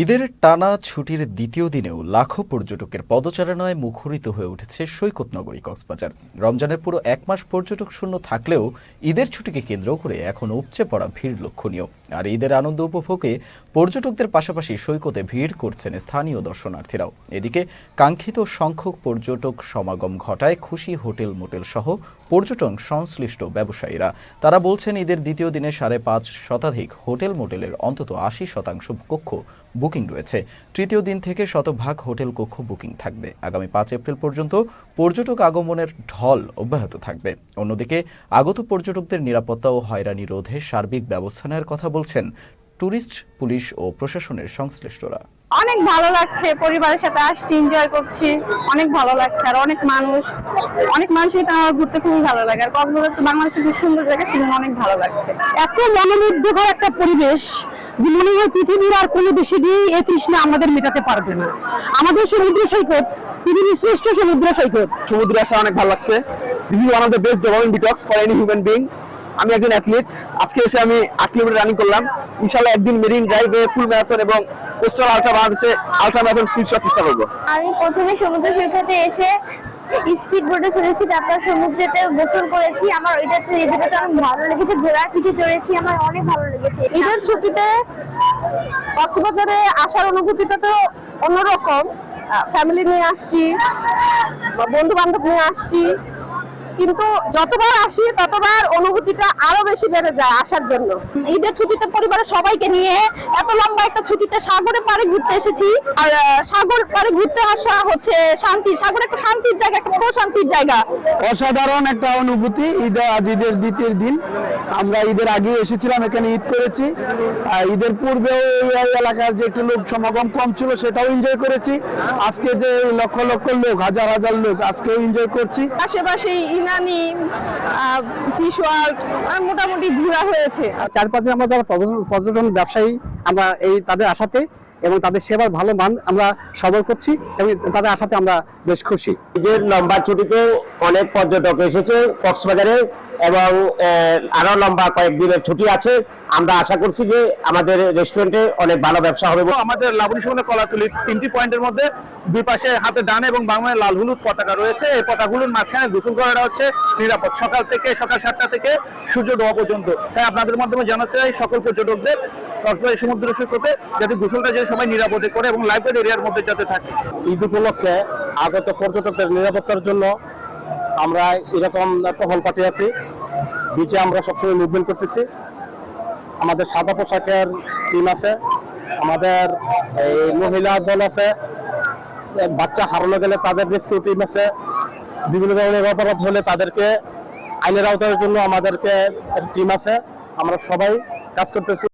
ঈদের টানা ছুটির দ্বিতীয় দিনেও লাখো পর্যটকের পদচারণায় মুখরিত হয়ে উঠেছে সৈকত নগরী কক্সবাজার। রমজানের পুরো এক মাস পর্যটক শূন্য থাকলেও ঈদের ছুটিকে কেন্দ্র করে এখন উপচে পড়া ভিড় লক্ষণীয়। আর ঈদের আনন্দ উপভোগে পর্যটকদের পাশাপাশি সৈকতে ভিড় করছেন স্থানীয় দর্শনার্থীরাও। এদিকে কাঙ্ক্ষিত সংখ্যক পর্যটক সমাগম ঘটায় খুশি হোটেল মোটেল সহ পর্যটন সংশ্লিষ্ট ব্যবসায়ীরা। তারা বলছেন ঈদের দ্বিতীয় দিনে ৫.৫ শতাধিক হোটেল মোটেলের অন্তত ৮০% কক্ষ বুকিং রয়েছে। তৃতীয় দিন থেকে শতভাগ হোটেল কক্ষ বুকিং থাকবে। আগামী ৫ এপ্রিল পর্যন্ত পর্যটক আগমনের ঢল অব্যাহত থাকবে। অন্যদিকে আগত পর্যটকদের নিরাপত্তা ও হয়রানি রোধে সার্বিক ব্যবস্থা নেওয়ার কথা বলছেন ট্যুরিস্ট পুলিশ ও প্রশাসনের সংশ্লিষ্টরা। অনেক ভালো লাগছে, পরিবারের সাথে আসছি, এনজয় করছি, অনেক ভালো লাগছে। আর অনেক মানুষই তো আমার ঘুরতে খুবই ভালো লাগে। আর কক্সবাজার তো বাংলাদেশের খুব সুন্দর জায়গা, সেজন্য অনেক ভালো লাগছে। এত মনোমুগ্ধকর একটা পরিবেশ যে মনে হয় পৃথিবীর আর কোনো দেশে গিয়ে এই তৃষ্ণা আমাদের মেটাতে পারবে না। আমাদের সমুদ্র সৈকত পৃথিবীর শ্রেষ্ঠ সমুদ্র সৈকত। সমুদ্রে আসা অনেক ভালো লাগছে। This is one of the best development detox for any human being. আমি একজন অ্যাথলিট, আজকে এসে আমি 8 কিলোমিটার রানিং করলাম। ইনশাআল্লাহ একদিন মেরিন ড্রাইভে ফুল ম্যারাথন এবং কোস্টাল আলট্রা বাংলাদেশে আলট্রা ম্যারাথন ফিনিশ করার চেষ্টা করবো। আমি প্রথমে সমুদ্র সৈকতে এসে স্পিড বোটে চড়েছি, তারপর সমুদ্রেতে গোসল করেছি। আমার এটাতে অনেক ভালো লেগেছে। ঘোড়ার পিঠে চড়েছি, আমার অনেক ভালো লেগেছে। ঈদের ছুটিতে কক্সবাজারে আসার অনুভূতিটা তো অন্যরকম। ফ্যামিলি নিয়ে আসছি, বন্ধু বান্ধব নিয়ে আসছি, কিন্তু যতবার আসি ততবার অনুভূতিটা আরো বেশি বেড়ে যায় আসার জন্য। ঈদের ছুটিতে পরিবারের সবাইকে নিয়ে এত লম্বা একটা ছুটিতে সাগরের পাড়ে ঘুরতে এসেছি। আর সাগর পাড়ে ঘুরতে আসা হচ্ছে শান্তির, সাগর একটা শান্তির জায়গা, একটা প্রশান্তির জায়গা। অসাধারণ একটা অনুভূতি। আজ ঈদের দ্বিতীয় দিন। আমরা ঈদের আগে এসেছিলাম, এখানে ঈদ করেছি। ঈদের পূর্বেও এই এলাকার যে একটু লোক সমাগম কম ছিল সেটাও এনজয় করেছি। আজকে যে লক্ষ লক্ষ লোক, হাজার হাজার লোক আজকেও এনজয় করছি। আশেপাশে ইনানি, ফিশ ওয়ার্ল্ড মোটামুটি ঘোরা হয়েছে। চারপাশে আমরা যারা পর্যটন ব্যবসায়ী, আমরা তাদের আশাতে এবং তাদের সেবার ভালো মান আমরা সবল করছি এবং তাদের আশাতে আমরা বেশ খুশি। ঈদের লম্বা ছুটিতে অনেক পর্যটক এসেছে কক্সবাজারে এবং আরো লম্বা কয়েকদিনের ছুটি আছে। আমরা আশা করছি যে আমাদের রেস্টুরেন্টে অনেক ভালো ব্যবসা হবে। আমাদের লাবণী সুগন্ধা কলাতলী 3টি পয়েন্টের মধ্যে দুই পাশে হাতে ডান এবং বাংলায় লাল হলুদ পতাকা রয়েছে। এই পতাকাগুলোর মাঝখানে গোসল করাটা হচ্ছে নিরাপদ, সকাল 7টা থেকে সূর্য ডোবা পর্যন্ত। তাই আপনাদের মাধ্যমে জানাতে চাই সকল পর্যটকদের কক্সবাজার সমুদ্র সৈকতে যাতে গোসলটা যে সবাই নিরাপদে করে এবং লাইফ এরিয়ার মধ্যে যাতে থাকে। ঈদ উপলক্ষে আগত পর্যটকদের নিরাপত্তার জন্য আমরা এরকম টহল পাঠিয়েছি। বিচে আমরা সবসময় মুভমেন্ট করতেছি। আমাদের সাদা পোশাকের টিম আছে, আমাদের মহিলা দল আছে, বাচ্চা হারানো গেলে তাদের রেস্কিউ টিম আছে, বিভিন্ন ধরনের অপরাধ হলে তাদেরকে আইনের আওতার জন্য আমাদেরকে টিম আছে। আমরা সবাই কাজ করতেছি।